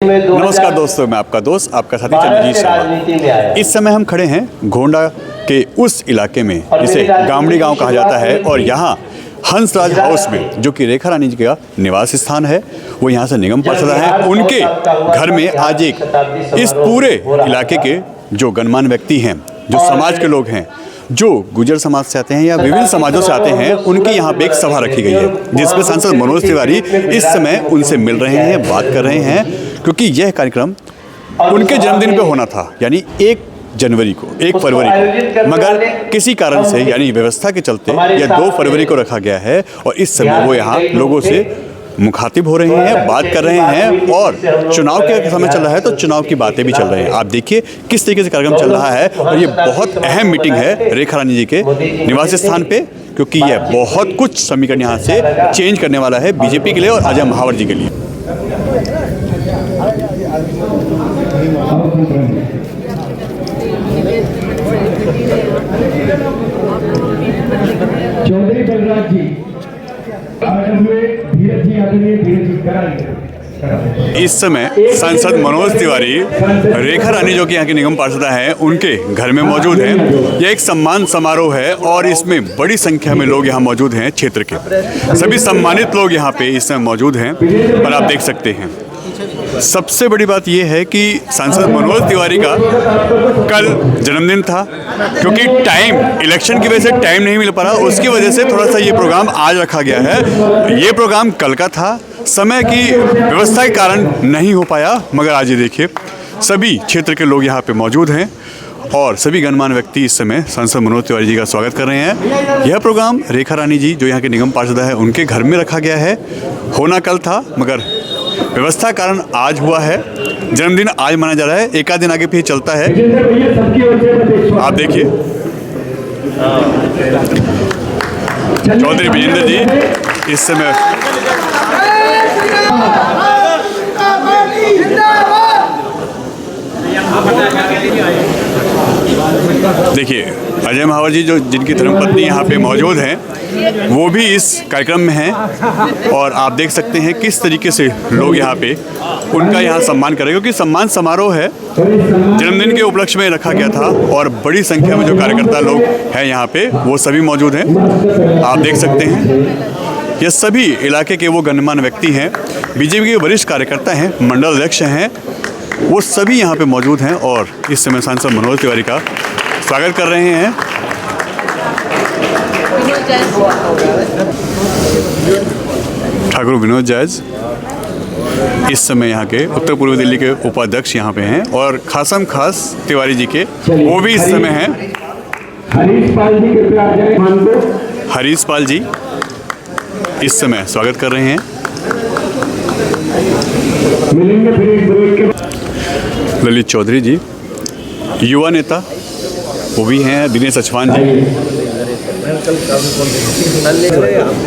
नमस्कार दोस्तों, मैं आपका दोस्त, आपका साथी चंद्रजीत शर्मा। इस समय हम खड़े हैं गोंडा के उस इलाके में जिसे गामड़ी गांव कहा जाता है और यहाँ हंसराज हाउस में, जो कि रेखा रानी जी का निवास स्थान है, वो यहाँ से निगम पार्षद हैं। उनके घर में आज एक इस पूरे इलाके के जो गणमान्य व्यक्ति हैं, जो समाज के लोग हैं, जो गुर्जर समाज से आते हैं या विभिन्न समाजों से आते हैं, उनकी यहाँ पे एक सभा रखी गई है जिसमें सांसद मनोज तिवारी इस समय उनसे मिल रहे हैं, बात कर रहे हैं, क्योंकि यह कार्यक्रम उनके जन्मदिन पे होना था, यानी 1 जनवरी को, 1 फरवरी को, मगर किसी कारण से यानी व्यवस्था के चलते यह 2 फरवरी को रखा गया है और इस समय वो यहाँ लोगों से मुखातिब हो रहे हैं, बात कर रहे हैं और चुनाव के समय चल रहा है तो चुनाव की बातें भी चल रही हैं। आप देखिए किस तरीके से कार्यक्रम चल रहा है और ये बहुत अहम मीटिंग है रेखा रानी जी के निवास स्थान पे, क्योंकि यह बहुत कुछ समीकरण यहाँ से चेंज करने वाला है बीजेपी के लिए और अजय महावर जी के लिए। चौधरी बलराज जी, इस समय सांसद मनोज तिवारी रेखा रानी जो कि यहाँ की निगम पार्षदा हैं, उनके घर में मौजूद हैं। यह एक सम्मान समारोह है और इसमें बड़ी संख्या में लोग यहाँ मौजूद हैं। क्षेत्र के सभी सम्मानित लोग यहाँ पे इस समय मौजूद हैं और आप देख सकते हैं। सबसे बड़ी बात यह है कि सांसद मनोज तिवारी का कल जन्मदिन था, क्योंकि इलेक्शन की वजह से टाइम नहीं मिल पा रहा, उसकी वजह से थोड़ा सा ये प्रोग्राम आज रखा गया है। ये प्रोग्राम कल का था, समय की व्यवस्था के कारण नहीं हो पाया, मगर आज ये देखिए सभी क्षेत्र के लोग यहाँ पे मौजूद हैं और सभी गणमान्य व्यक्ति इस समय सांसद मनोज तिवारी जी का स्वागत कर रहे हैं। यह प्रोग्राम रेखा रानी जी जो यहाँ के निगम पार्षद है उनके घर में रखा गया है। होना कल था मगर व्यवस्था कारण आज हुआ है। जन्मदिन आज मनाया जा रहा है, एक आध दिन आगे फिर चलता है। आप देखिए चौधरी विजेंद्र जी इस समय देखिए अजय महावर जी जो जिनकी धर्मपत्नी यहाँ पे मौजूद हैं, वो भी इस कार्यक्रम में हैं और आप देख सकते हैं किस तरीके से लोग यहाँ पे उनका यहाँ सम्मान करें, क्योंकि सम्मान समारोह है, जन्मदिन के उपलक्ष्य में रखा गया था और बड़ी संख्या में जो कार्यकर्ता लोग हैं यहाँ पे वो सभी मौजूद हैं। आप देख सकते हैं ये सभी इलाके के वो गणमान्य व्यक्ति हैं, बीजेपी के वरिष्ठ कार्यकर्ता हैं, मंडल अध्यक्ष हैं, वो सभी यहाँ पे मौजूद हैं और इस समय सांसद मनोज तिवारी का स्वागत कर रहे हैं। ठाकुर विनोद जायज इस समय यहाँ के उत्तर पूर्वी दिल्ली के उपाध्यक्ष यहाँ पे हैं और खासम खास तिवारी जी के वो भी इस समय हैं। हरीश पाल जी इस समय स्वागत कर रहे हैं। ललित चौधरी जी युवा नेता वो भी हैं। दिनेश सचवान जी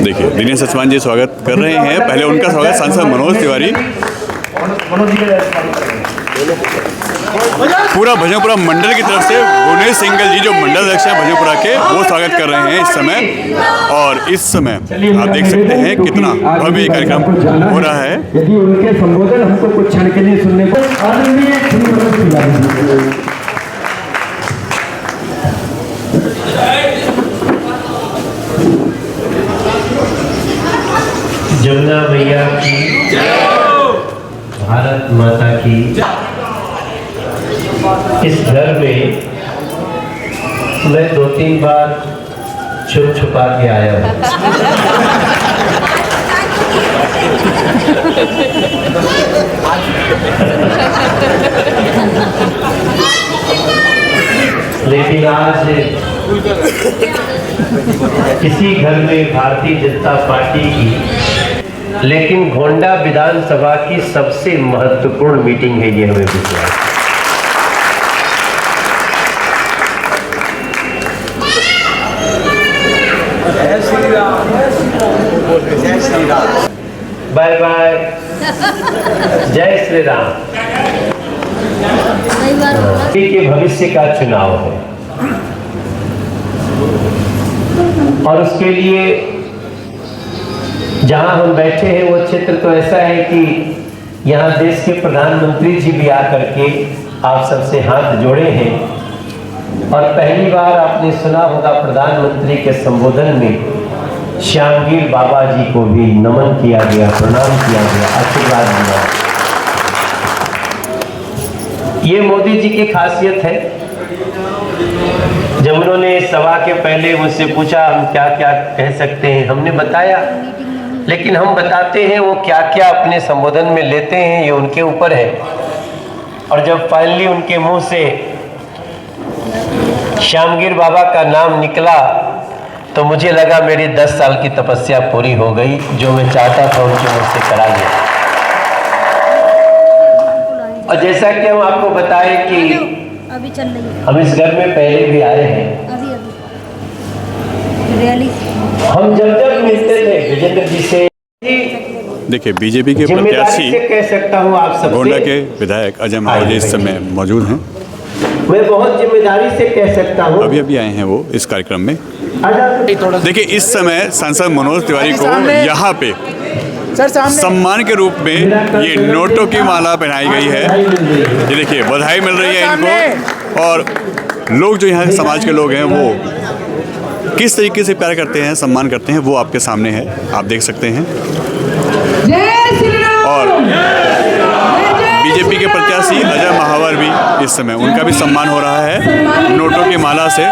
देखिए, दिनेश सचवान जी स्वागत कर रहे हैं। पहले उनका स्वागत सांसद मनोज तिवारी, पूरा भजनपुरा मंडल की तरफ से गुनेश सिंगल जी जो मंडल अध्यक्ष हैं भजनपुरा के, वो स्वागत कर रहे हैं इस समय। और इस समय आप देख सकते हैं कितना भव्य कार्यक्रम हो रहा है। यदि उनके संबोधन हमको कुछ क्षण के लिए सुनने को जमुना मैया की जय, भारत माता की जय। इस घर में मैं 2-3 बार छुप छुपा के आया हूँ। लेकिन आज किसी घर में भारतीय जनता पार्टी की, लेकिन गोंडा विधानसभा की सबसे महत्वपूर्ण मीटिंग है ये हमें दिखा। बाय बाय, जय श्री राम। के भविष्य का चुनाव है और उसके लिए जहां हम बैठे हैं वो क्षेत्र तो ऐसा है कि यहाँ देश के प्रधानमंत्री जी भी आकर के आप सबसे हाथ जोड़े हैं और पहली बार आपने सुना होगा प्रधानमंत्री के संबोधन में श्यामगिर बाबा जी को भी नमन किया गया, प्रणाम किया गया, आशीर्वाद दिया। ये मोदी जी की खासियत है। जब उन्होंने सभा के पहले मुझसे पूछा हम क्या क्या कह सकते हैं, हमने बताया, लेकिन हम बताते हैं वो क्या क्या अपने संबोधन में लेते हैं ये उनके ऊपर है। और जब फाइनली उनके मुंह से श्यामगिर बाबा का नाम निकला तो मुझे लगा मेरी 10 साल की तपस्या पूरी हो गई, जो मैं चाहता था उनके मुंह से करा गया। और जैसा कि हम आपको बताएं कि अभी चल रही है, हम इस घर में पहले भी आए हैं। अभी रैली हम जब मिलते थे विजेंद्र जी से, देखिए बीजेपी के जिम्मेदारी प्रत्याशी से कह सकता हूँ आप सबसे, गोंडा के विधायक अजय महावर जी इस समय मौजूद हैं। मैं बहुत जिम्मेदारी से कह सकता हूँ। अभी आए हैं वो इस कार्यक्रम में। देखिए इस समय सांसद मनोज तिवारी को यहाँ पे सम्मान के रूप में ये नोटों की माला पहनाई गई है। ये देखिए बधाई मिल रही है इनको। और लोग जो यहाँ के समाज के लोग हैं वो किस तरीके से प्यार करते हैं, सम्मान करते हैं, वो आपके सामने है, आप देख सकते हैं। और बीजेपी के प्रत्याशी अजय महावर भी इस समय उनका भी सम्मान हो रहा है नोटों की माला से।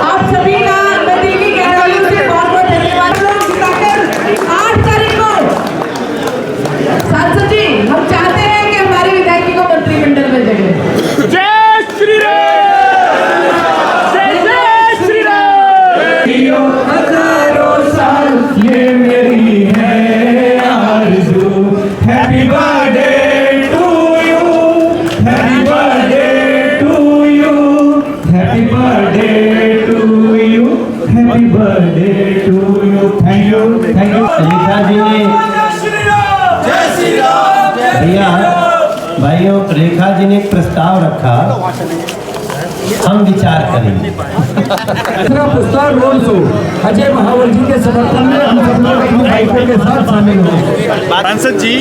आप सभी का मैं दिल की गहराइयों से बहुत-बहुत धन्यवाद। लोग जिताकर 8 तारीख को सांसद जी हम चाहते हैं कि हमारे विधायक को मंत्रिमंडल में जगह। जय श्री राम, जय श्री राम। हजारों साल ये मेरी है आरज़ू। Happy birthday to you, happy birthday to you, happy birthday to you, happy birthday to you. Thank you, thank you. Rekha ji ने भैया भाइयों रेखा जी ने एक प्रस्ताव रखा, हम विचार करेंगे। दूसरा प्रस्ताव रोड शो अजय महावर जी के समर्थन में हम सब लोग अपने बाइकों के साथ शामिल होंगे। सांसद जी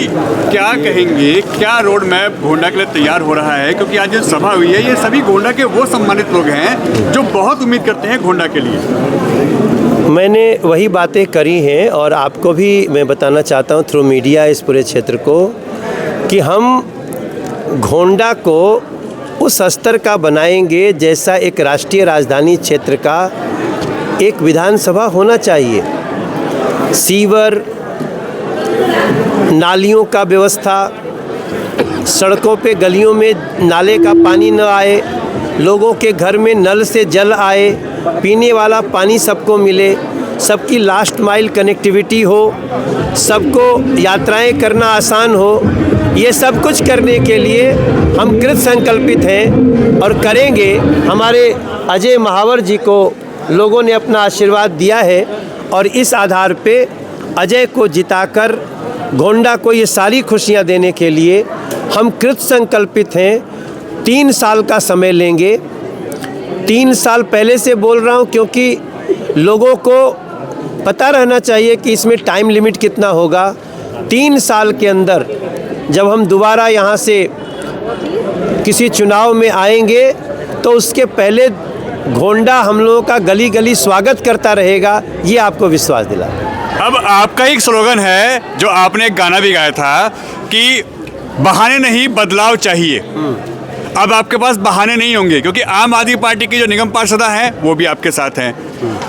क्या कहेंगे, क्या रोड मैप गोंडा के लिए तैयार हो रहा है? क्योंकि आज जो सभा हुई है ये सभी गोंडा के वो सम्मानित लोग हैं जो बहुत उम्मीद करते हैं गोंडा के लिए। मैंने वही बातें करी हैं और आपको भी मैं बताना चाहता हूँ थ्रू मीडिया इस पूरे क्षेत्र को कि हम गोंडा को उस स्तर का बनाएंगे जैसा एक राष्ट्रीय राजधानी क्षेत्र का एक विधानसभा होना चाहिए। सीवर, नालियों का व्यवस्था, सड़कों पे गलियों में नाले का पानी न आए, लोगों के घर में नल से जल आए, पीने वाला पानी सबको मिले, सबकी लास्ट माइल कनेक्टिविटी हो, सबको यात्राएं करना आसान हो। ये सब कुछ करने के लिए हम कृत संकल्पित हैं और करेंगे। हमारे अजय महावर जी को लोगों ने अपना आशीर्वाद दिया है और इस आधार पे अजय को जिताकर गोंडा को ये सारी खुशियां देने के लिए हम कृत संकल्पित हैं। 3 साल का समय लेंगे। 3 साल पहले से बोल रहा हूँ क्योंकि लोगों को पता रहना चाहिए कि इसमें टाइम लिमिट कितना होगा। 3 साल के अंदर जब हम दोबारा यहाँ से किसी चुनाव में आएंगे तो उसके पहले गोंडा हम लोगों का गली गली स्वागत करता रहेगा, ये आपको विश्वास दिला। अब आपका एक स्लोगन है जो आपने एक गाना भी गाया था कि बहाने नहीं बदलाव चाहिए। अब आपके पास बहाने नहीं होंगे क्योंकि आम आदमी पार्टी की जो निगम पार्षदा हैं वो भी आपके साथ हैं,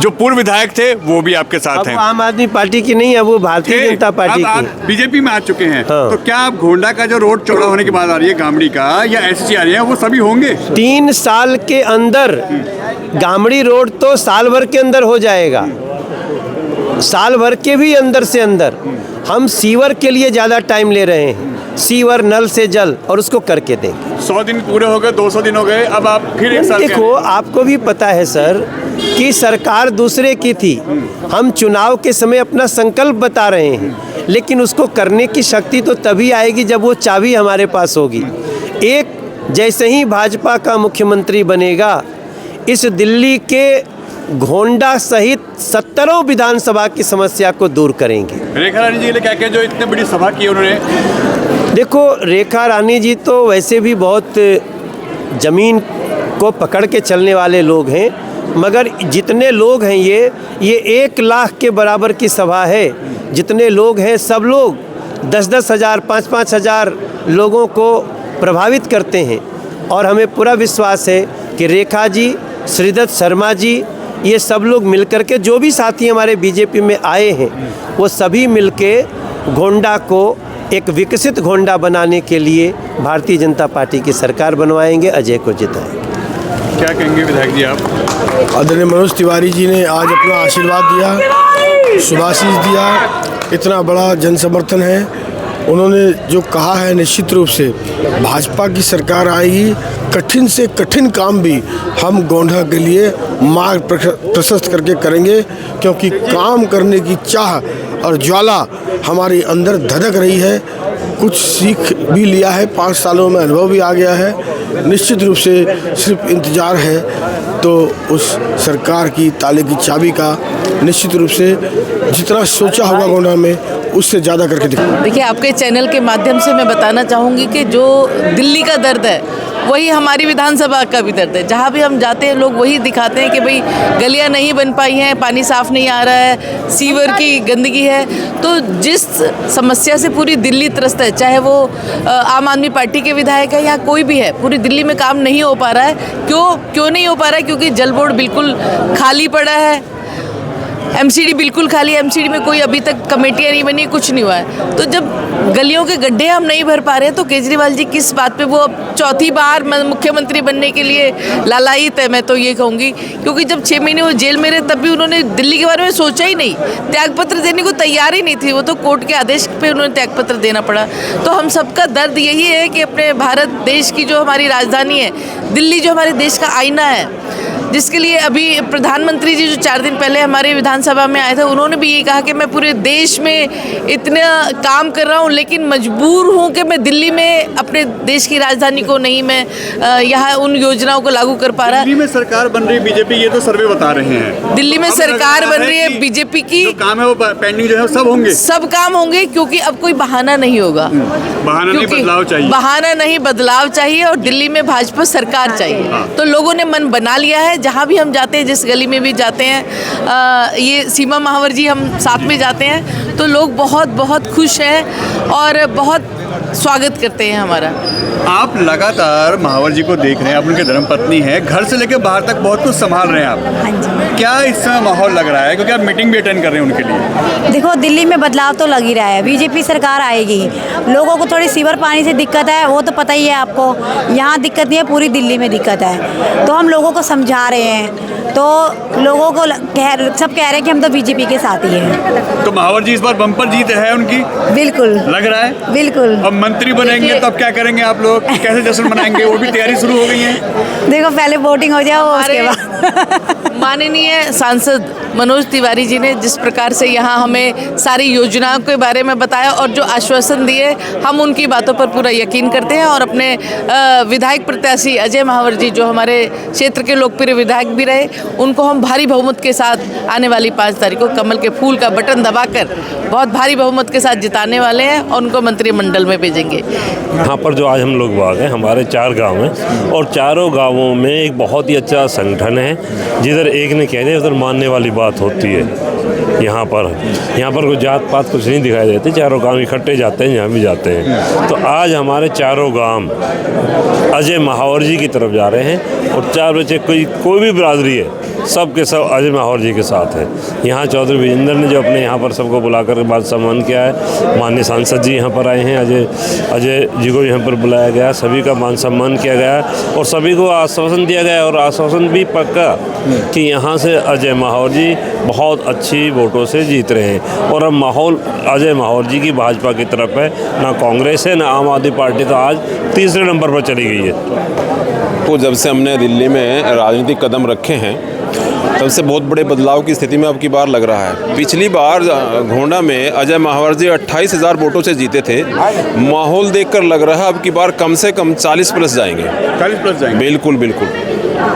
जो पूर्व विधायक थे वो भी आपके साथ हैं। आम आदमी पार्टी की नहीं है, वो भारतीय जनता पार्टी अब आप की। बीजेपी में आ चुके हैं। हाँ। तो क्या आप गोंडा का जो रोड चौड़ा होने की बात आ रही है गामड़ी का या एससी आ रही है वो सभी होंगे? 3 साल के अंदर गामड़ी रोड तो साल भर के अंदर हो जाएगा, साल भर के भी अंदर से अंदर। हम सीवर के लिए ज़्यादा टाइम ले रहे हैं, सीवर नल से जल, और उसको करके देंगे। 100 दिन पूरे हो गए, 200 दिन हो गए, अब आप फिर एक साल देखो आपको भी पता है सर कि सरकार दूसरे की थी, हम चुनाव के समय अपना संकल्प बता रहे हैं, लेकिन उसको करने की शक्ति तो तभी आएगी जब वो चाबी हमारे पास होगी। एक जैसे ही भाजपा का मुख्यमंत्री बनेगा, इस दिल्ली के घोंडा सहित 17 विधानसभा की समस्या को दूर करेंगे। रेखा रानी जी के लिए क्या क्या जो इतनी बड़ी सभा की उन्होंने? देखो, रेखा रानी जी तो वैसे भी बहुत ज़मीन को पकड़ के चलने वाले लोग हैं, मगर जितने लोग हैं ये 1 लाख के बराबर की सभा है। जितने लोग हैं सब लोग 10-10 हज़ार 5-5 हज़ार लोगों को प्रभावित करते हैं और हमें पूरा विश्वास है कि रेखा जी, श्रीदत्त शर्मा जी, ये सब लोग मिलकर के, जो भी साथी हमारे बीजेपी में आए हैं वो सभी मिलके गोंडा को एक विकसित गोंडा बनाने के लिए भारतीय जनता पार्टी की सरकार बनवाएंगे, अजय को जिताएंगे। क्या कहेंगे विधायक जी आप? आदरणीय मनोज तिवारी जी ने आज अपना आशीर्वाद दिया, शुभाशीष दिया, इतना बड़ा जन समर्थन है। उन्होंने जो कहा है, निश्चित रूप से भाजपा की सरकार आएगी, कठिन से कठिन काम भी हम गोंडा के लिए मार्ग प्रशस्त करके करेंगे, क्योंकि काम करने की चाह और ज्वाला हमारे अंदर धधक रही है। कुछ सीख भी लिया है, 5 सालों में अनुभव भी आ गया है। निश्चित रूप से सिर्फ इंतज़ार है तो उस सरकार की ताले की चाबी का निश्चित रूप से जितना सोचा होगा गोंडा में उससे ज़्यादा करके दिखाएंगे। देखिए, आपके चैनल के माध्यम से मैं बताना चाहूँगी कि जो दिल्ली का दर्द है वही हमारी विधानसभा का भी दर्द है। जहाँ भी हम जाते हैं लोग वही दिखाते हैं कि भाई गलियाँ नहीं बन पाई हैं, पानी साफ़ नहीं आ रहा है, सीवर की गंदगी है। तो जिस समस्या से पूरी दिल्ली त्रस्त है, चाहे वो आम आदमी पार्टी के विधायक है या कोई भी है, पूरी दिल्ली में काम नहीं हो पा रहा है। क्यों नहीं हो पा रहा है? क्योंकि जल बोर्ड बिल्कुल खाली पड़ा है, एमसीडी बिल्कुल खाली है, एमसीडी में कोई अभी तक कमेटियाँ नहीं बनी, कुछ नहीं हुआ है। तो जब गलियों के गड्ढे हम नहीं भर पा रहे हैं तो केजरीवाल जी किस बात पे वो अब चौथी बार मुख्यमंत्री बनने के लिए लालायित है, मैं तो ये कहूँगी। क्योंकि जब 6 महीने वो जेल में रहे तब भी उन्होंने दिल्ली के बारे में सोचा ही नहीं, त्यागपत्र देने को तैयार ही नहीं थी। वो तो कोर्ट के आदेश पे उन्होंने त्यागपत्र देना पड़ा। तो हम सबका दर्द यही है कि अपने भारत देश की जो हमारी राजधानी है दिल्ली, जो हमारे देश का आईना है, जिसके लिए अभी प्रधानमंत्री जी जो 4 दिन पहले हमारे विधानसभा में आए थे, उन्होंने भी ये कहा कि मैं पूरे देश में इतना काम कर रहा हूँ लेकिन मजबूर हूँ कि मैं दिल्ली में अपने देश की राजधानी को नहीं, मैं यहाँ उन योजनाओं को लागू कर पा रहा। दिल्ली में सरकार बन रही बीजेपी, ये तो सर्वे बता रहे हैं। दिल्ली में सरकार बन रही है बीजेपी की, जो काम है वो पेंडिंग जो है सब होंगे, सब काम होंगे, क्योंकि अब कोई बहाना नहीं होगा। बहाना नहीं, बदलाव चाहिए। बहाना नहीं, बदलाव चाहिए और दिल्ली में भाजपा सरकार चाहिए। तो लोगों ने मन बना लिया है। जहाँ भी हम जाते हैं, जिस गली में भी जाते हैं, ये सीमा महावर जी हम साथ में जाते हैं तो लोग बहुत बहुत खुश हैं और बहुत स्वागत करते हैं हमारा। आप लगातार महावर जी को देख रहे हैं, आप उनके धर्मपत्नी हैं, घर से लेकर बाहर तक बहुत कुछ संभाल रहे हैं आप। हाँ जी। क्या इस समय माहौल लग रहा है, क्योंकि आप मीटिंग भी अटेंड कर रहे हैं उनके लिए? देखो, दिल्ली में बदलाव तो लग ही रहा है, बीजेपी सरकार आएगी। लोगों को थोड़ी सीवर पानी से दिक्कत है, वो तो पता ही है आपको। यहाँ दिक्कत नहीं है, पूरी दिल्ली में दिक्कत है। तो हम लोगों को समझा रहे हैं, तो लोगों को सब कह रहे हैं कि हम तो बीजेपी के साथ ही हैं। तो महावर जी इस बार बम्पर जीत है उनकी, बिल्कुल लग रहा है। बिल्कुल। अब मंत्री बनेंगे तो अब क्या करेंगे आप लोग, कैसे जश्न मनाएंगे? वो भी तैयारी शुरू हो गई है। देखो, पहले वोटिंग हो जाए, उसके बाद माननीय सांसद मनोज तिवारी जी ने जिस प्रकार से यहाँ हमें सारी योजनाओं के बारे में बताया और जो आश्वासन दिए, हम उनकी बातों पर पूरा यकीन करते हैं। और अपने विधायक प्रत्याशी अजय महावर जी, जो हमारे क्षेत्र के लोकप्रिय विधायक भी रहे, उनको हम भारी बहुमत के साथ आने वाली 5 तारीख को कमल के फूल का बटन दबाकर बहुत भारी बहुमत के साथ जिताने वाले हैं और उनको मंत्रिमंडल में भेजेंगे। यहाँ पर जो आज हम लोग आ गए, हमारे 4 गांव हैं और चारों गांवों में एक बहुत ही अच्छा संगठन है। जिधर एक ने कह दिया उधर मानने वाली बात होती है। यहाँ पर कोई जात पात कुछ नहीं दिखाई देते, चारों गांव इकट्ठे जाते हैं, यहाँ भी जाते हैं। तो आज हमारे चारों गांव अजय महावर जी की तरफ जा रहे हैं और 4 बच्चे कोई भी बिरादरी है, सब के सब अजय महावर जी के साथ है। यहाँ चौधरी विजेंद्र ने जो अपने यहाँ पर सबको बुलाकर बाद सम्मान किया है, माननीय सांसद जी यहाँ पर आए हैं, अजय जी को यहाँ पर बुलाया गया, सभी का मान सम्मान किया गया और सभी को आश्वासन दिया गया और आश्वासन भी पक्का कि यहाँ से अजय महावर जी बहुत अच्छी वोटों से जीत रहे हैं। और अब माहौल अजय महावर जी की भाजपा की तरफ है, ना कांग्रेस है ना आम आदमी पार्टी, तो आज तीसरे नंबर पर चली गई है। तो जब से हमने दिल्ली में राजनीतिक कदम रखे हैं तब से बहुत बड़े बदलाव की स्थिति में अब की बार लग रहा है। पिछली बार घोंडा में अजय महावर जी 28,000 वोटों से जीते थे। माहौल देखकर लग रहा है अब की बार कम से कम 40 प्लस जाएंगे। 40 प्लस जाएंगे, बिल्कुल बिल्कुल।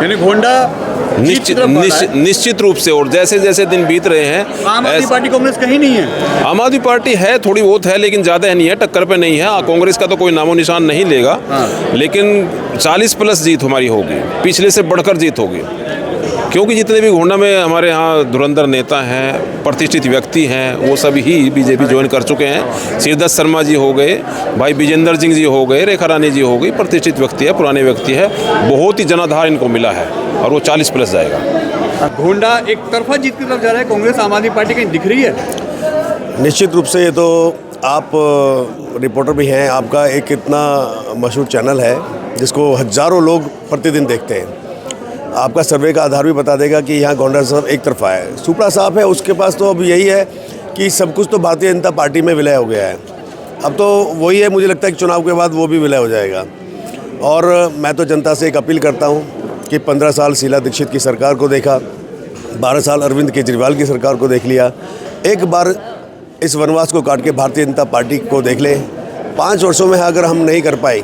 यानी घोंडा निश्चित रूप से। और जैसे जैसे दिन बीत रहे हैं, आम आदमी पार्टी कांग्रेस कहीं नहीं है। आम आदमी पार्टी है, थोड़ी बहुत है, लेकिन ज़्यादा नहीं है, टक्कर पे नहीं है। कांग्रेस का तो कोई नामो निशान नहीं लेगा, लेकिन 40+ जीत हमारी होगी, पिछले से बढ़कर जीत होगी। क्योंकि जितने भी गोंडा में हमारे यहाँ धुरंधर नेता हैं, प्रतिष्ठित व्यक्ति हैं, वो सभी ही बीजेपी ज्वाइन कर चुके हैं। शिवदत्त शर्मा जी हो गए, भाई विजेंद्र सिंह जी हो गए, रेखा रानी जी हो गई, प्रतिष्ठित व्यक्ति है, पुराने व्यक्ति है, बहुत ही जनाधार इनको मिला है और वो 40+ जाएगा। गोंडा एक तरफा जीत की तरफ जा रहा है, कांग्रेस आम आदमी पार्टी कहीं दिख रही है? निश्चित रूप से। ये तो आप रिपोर्टर भी हैं, आपका एक इतना मशहूर चैनल है जिसको हज़ारों लोग प्रतिदिन देखते हैं। आपका सर्वे का आधार भी बता देगा कि यहाँ गोंडा सब एक तरफा है। सुपड़ा साफ है, उसके पास तो अब यही है कि सब कुछ तो भारतीय जनता पार्टी में विलय हो गया है। अब तो वही है, मुझे लगता है कि चुनाव के बाद वो भी विलय हो जाएगा। और मैं तो जनता से एक अपील करता हूँ कि 15 साल शीला दीक्षित की सरकार को देखा, 12 साल अरविंद केजरीवाल की सरकार को देख लिया, एक बार इस वनवास को काट के भारतीय जनता पार्टी को देख लें। 5 वर्षों में अगर हम नहीं कर पाए,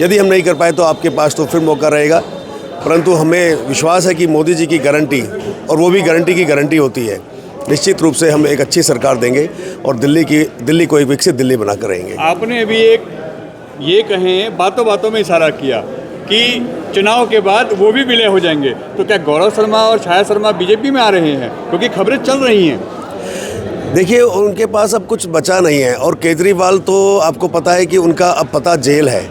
यदि हम नहीं कर पाए तो आपके पास तो फिर मौका रहेगा। परंतु हमें विश्वास है कि मोदी जी की गारंटी, और वो भी गारंटी की गारंटी होती है, निश्चित रूप से हम एक अच्छी सरकार देंगे और दिल्ली को एक विकसित दिल्ली बनाकर रहेंगे। आपने अभी एक ये कहें बातों बातों में इशारा किया कि चुनाव के बाद वो भी विलय हो जाएंगे, तो क्या गौरव शर्मा और छाया शर्मा बीजेपी में आ रहे हैं? क्योंकि खबरें चल रही हैं। देखिए, उनके पास अब कुछ बचा नहीं है। और केजरीवाल तो आपको पता है कि उनका अब पता जेल है,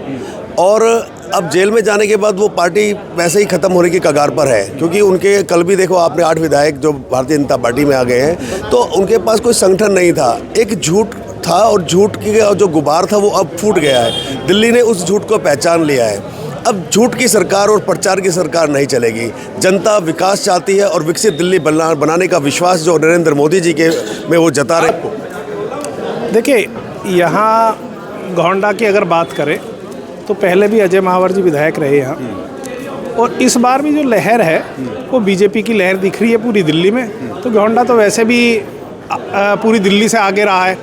और अब जेल में जाने के बाद वो पार्टी वैसे ही ख़त्म होने की कगार पर है। क्योंकि उनके कल भी देखो आपने 8 विधायक जो भारतीय जनता पार्टी में आ गए हैं, तो उनके पास कोई संगठन नहीं था, एक झूठ था, और झूठ की जो गुबार था वो अब फूट गया है। दिल्ली ने उस झूठ को पहचान लिया है। अब झूठ की सरकार और प्रचार की सरकार नहीं चलेगी। जनता विकास चाहती है और विकसित दिल्ली बनाने का विश्वास जो नरेंद्र मोदी जी के में वो जता रहे। देखिए, यहाँ गोंडा की अगर बात करें तो पहले भी अजय महावर जी विधायक रहे यहाँ, और इस बार भी जो लहर है वो बीजेपी की लहर दिख रही है पूरी दिल्ली में। तो गोंडा तो वैसे भी पूरी दिल्ली से आगे रहा है,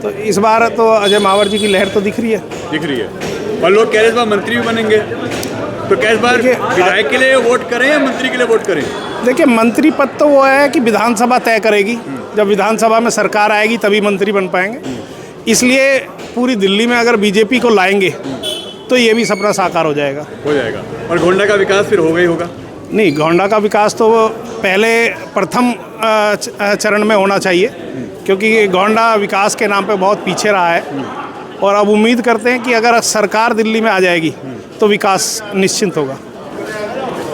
तो इस बार तो अजय महावर जी की लहर तो दिख रही है। और लोग कह रहे इस बार मंत्री भी बनेंगे, तो क्या इस बार विधायक के लिए वोट करें या मंत्री के लिए वोट करें? देखिए, मंत्री पद तो वो है कि विधानसभा तय करेगी, जब विधानसभा में सरकार आएगी तभी मंत्री बन पाएंगे। इसलिए पूरी दिल्ली में अगर बीजेपी को लाएंगे तो ये भी सपना साकार हो जाएगा। और गोंडा का विकास फिर होगा ही होगा? नहीं, गोंडा का विकास तो पहले प्रथम चरण में होना चाहिए, क्योंकि गोंडा विकास के नाम पे बहुत पीछे रहा है। और अब उम्मीद करते हैं कि अगर सरकार दिल्ली में आ जाएगी तो विकास निश्चिंत होगा।